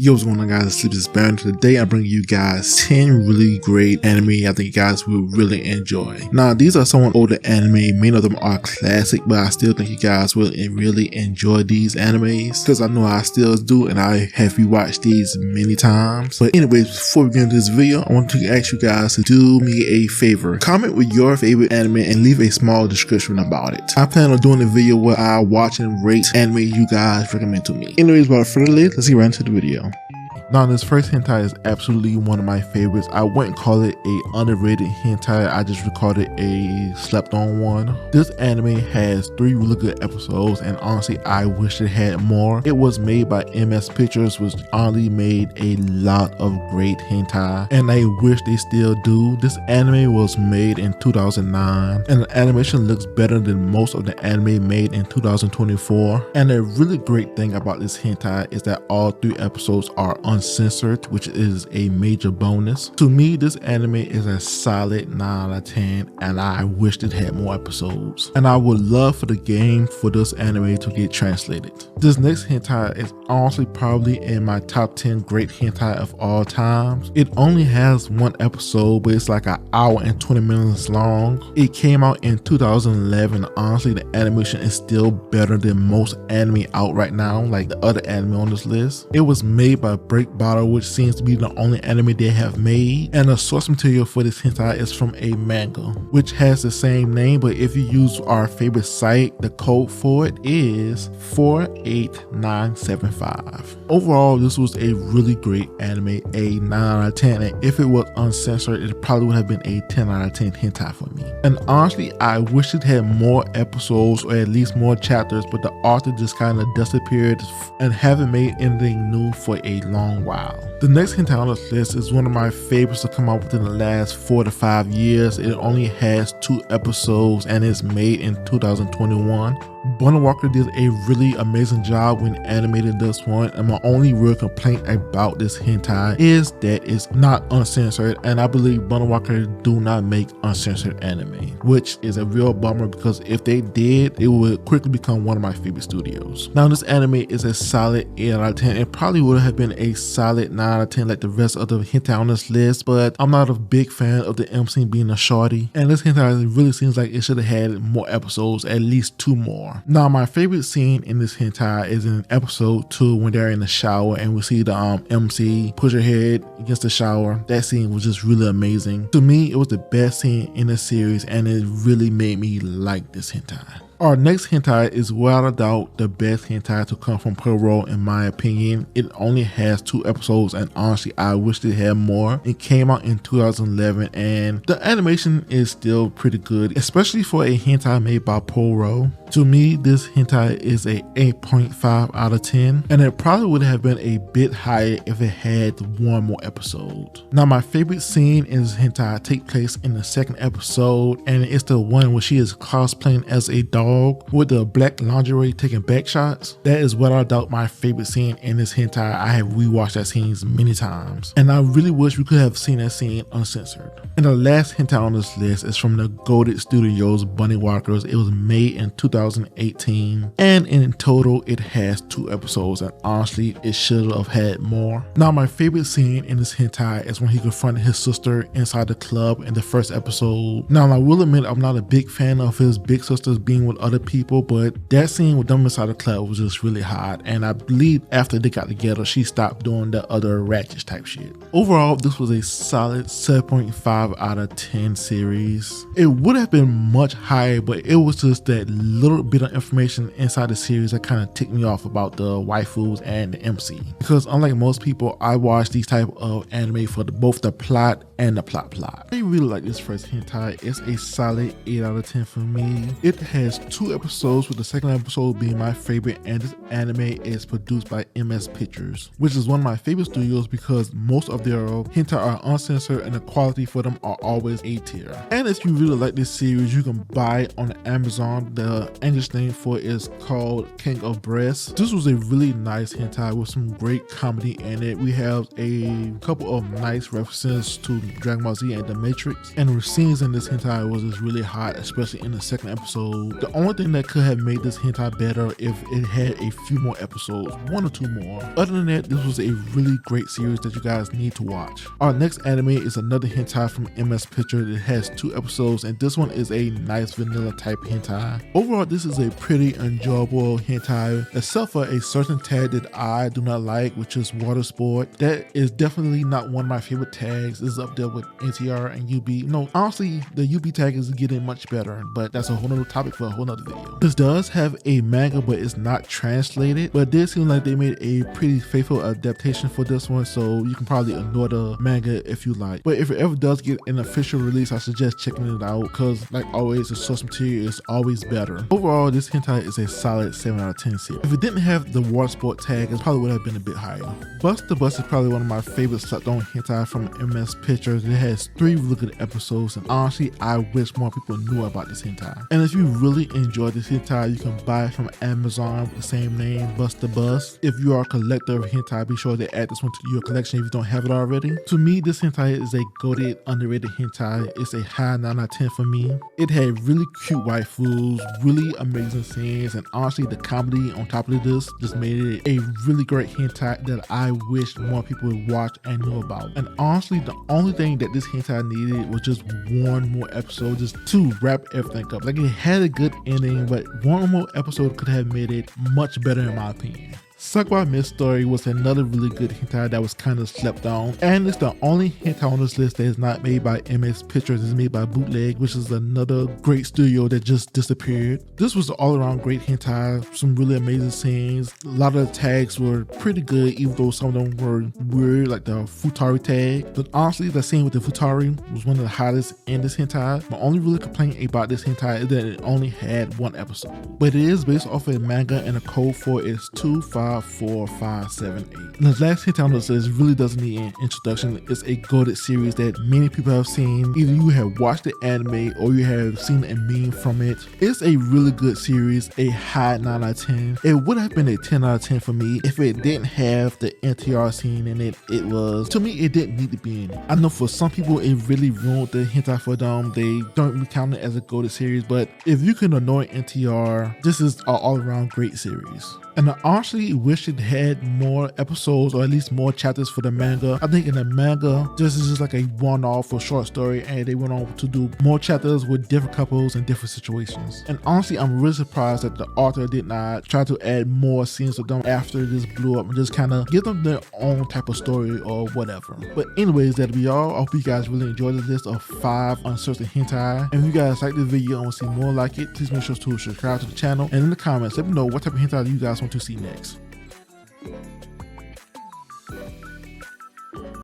Yo, what's going on, guys? Sleep is Baron. Today I bring you guys 10 really great anime I think you guys will really enjoy. Now, these are somewhat older anime. Many of them are classic, but I still think you guys will really enjoy these animes because I know I still do, and I have rewatched these many times. But anyways, before we get into this video, I want to ask you guys to do me a favor. Comment with your favorite anime and leave a small description about it. I plan on doing a video where I watch and rate anime you guys recommend to me. Anyways, without further ado, let's get right into the video. Now, this first hentai is absolutely one of my favorites. I wouldn't call it a underrated hentai, I just would call it a slept on one. This anime has 3 really good episodes, and honestly I wish it had more. It was made by MS Pictures, which honestly made a lot of great hentai, and I wish they still do. This anime was made in 2009, and the animation looks better than most of the anime made in 2024. And a really great thing about this hentai is that all 3 episodes are uncensored, which is a major bonus. To me, this anime is a solid 9 out of 10, and I wished it had more episodes. And I would love for the game for this anime to get translated. This next hentai is honestly probably in my top 10 great hentai of all times. It only has 1 episode, but it's like an hour and 20 minutes long. It came out in 2011. Honestly, the animation is still better than most anime out right now, like the other anime on this list. It was made by Break Bottle, which seems to be the only anime they have made, and the source material for this hentai is from a manga which has the same name, but if you use our favorite site, the code for it is 48975. Overall, this was a really great anime, a 9 out of 10, and if it was uncensored, it probably would have been a 10 out of 10 hentai for me. And honestly, I wish it had more episodes or at least more chapters, but the author just kind of disappeared and haven't made anything new for a long while. The next hentai on this list is one of my favorites to come out within the last 4 to 5 years. It only has 2 episodes and is made in 2021. Bunny Walker did a really amazing job when animating this one, and my only real complaint about this hentai is that it's not uncensored, and I believe Bunny Walker do not make uncensored anime, which is a real bummer because if they did, it would quickly become one of my favorite studios. Now, this anime is a solid 8 out of 10. It probably would have been a solid 9 out of 10 like the rest of the hentai on this list, but I'm not a big fan of the MC being a shorty, and this hentai really seems like it should have had more episodes, at least 2 more. Now, my favorite scene in this hentai is in episode 2 when they're in the shower and we see the MC push her head against the shower. That scene was just really amazing. To me, it was the best scene in the series, and it really made me like this hentai. Our next hentai is without a doubt the best hentai to come from Pearl in my opinion. It only has 2 episodes, and honestly I wish it had more. It came out in 2011 and the animation is still pretty good, especially for a hentai made by Pearl. To me, this hentai is a 8.5 out of 10, and it probably would have been a bit higher if it had 1 more episode. Now, my favorite scene in this hentai takes place in the 2nd episode, and it's the one where she is cosplaying as a dog with the black lingerie taking back shots. That is without a doubt my favorite scene in this hentai. I have rewatched that scene many times, and I really wish we could have seen that scene uncensored. And the last hentai on this list is from the Goated Studios Bunny Walkers. It was made in 2018, and in total it has 2 episodes, and honestly it should have had more. Now, my favorite scene in this hentai is when he confronted his sister inside the club in the 1st episode. Now, I will admit I'm not a big fan of his big sisters being with other people, but that scene with them inside the club was just really hot, and I believe after they got together she stopped doing the other ratchet type shit. Overall, this was a solid 7.5 out of 10 series. It would have been much higher, but it was just that little bit of information inside the series that kind of ticked me off about the waifus and the MC, because unlike most people, I watch these type of anime for both the plot and the plot. I really like this first hentai. It's a solid 8 out of 10 for me. It has 2 episodes, with the 2nd episode being my favorite, and this anime is produced by MS Pictures, which is one of my favorite studios because most of their hentai are uncensored and the quality for them are always A tier. And if you really like this series, you can buy it on Amazon. The English name for it is called King of Breasts. This was a really nice hentai with some great comedy in it. We have a couple of nice references to Dragon Ball Z and The Matrix, and the scenes in this hentai was just really hot, especially in the second episode. The only thing that could have made this hentai better if it had a few more episodes, 1 or 2 more. Other than that, this was a really great series that you guys need to watch. Our next anime is another hentai from MS Picture. It has 2 episodes, and this one is a nice vanilla type hentai. Overall, this is a pretty enjoyable hentai, except for a certain tag that I do not like, which is water sport. That is definitely not one of my favorite tags. It's up there with NTR and UB. No, honestly, the UB tag is getting much better, but that's a whole nother topic for a whole nother video. This does have a manga, but it's not translated, but it did seem like they made a pretty faithful adaptation for this one, so you can probably ignore the manga if you like. But if it ever does get an official release, I suggest checking it out, because like always, the source material is always better. Overall, this hentai is a solid 7 out of 10 series. If it didn't have the water sport tag, it probably would have been a bit higher. Bust the Bus is probably one of my favorite slept-on hentai from MS Pictures. It has 3 really good episodes, and honestly, I wish more people knew about this hentai. And if you really enjoy this hentai, you can buy it from Amazon with the same name, Bust the Bus. If you are a collector of hentai, be sure to add this one to your collection if you don't have it already. To me, this hentai is a goated, underrated hentai. It's a high 9 out of 10 for me. It had really cute waifus, really amazing scenes, and honestly, the comedy on top of this just made it a really great hentai that I wish more people would watch and know about. And honestly, the only thing that this hentai needed was just 1 more episode just to wrap everything up. Like, it had a good ending, but 1 more episode could have made it much better in my opinion. Sakura Mist Story was another really good hentai that was kind of slept on, and it's the only hentai on this list that is not made by MS Pictures. It's made by Bootleg, which is another great studio that just disappeared. This was an all-around great hentai, some really amazing scenes. A lot of the tags were pretty good, even though some of them were weird, like the Futari tag. But honestly, the scene with the Futari was one of the hottest in this hentai. My only really complaint about this hentai is that it only had 1 episode, but it is based off a manga, and the code for it is 254578. The last hentai on this list really doesn't need an introduction. It's a goated series that many people have seen. Either you have watched the anime or you have seen a meme from it. It's a really good series, a high 9 out of 10. It would have been a 10 out of 10 for me if it didn't have the NTR scene in it. To me, it didn't need to be in it. I know for some people it really ruined the hentai for them. They don't really count it as a goated series, but if you can annoy NTR, this is an all-around great series. And I honestly wish it had more episodes, or at least more chapters for the manga. I think in the manga, this is just like a one-off or short story, and they went on to do more chapters with different couples and different situations. And honestly, I'm really surprised that the author did not try to add more scenes with them after this blew up and just kind of give them their own type of story or whatever. But anyways, that'll be all. I hope you guys really enjoyed the list of 5 uncertain hentai. And if you guys like this video and want to see more like it, please make sure to subscribe to the channel, and in the comments, let me know what type of hentai you guys want to see next.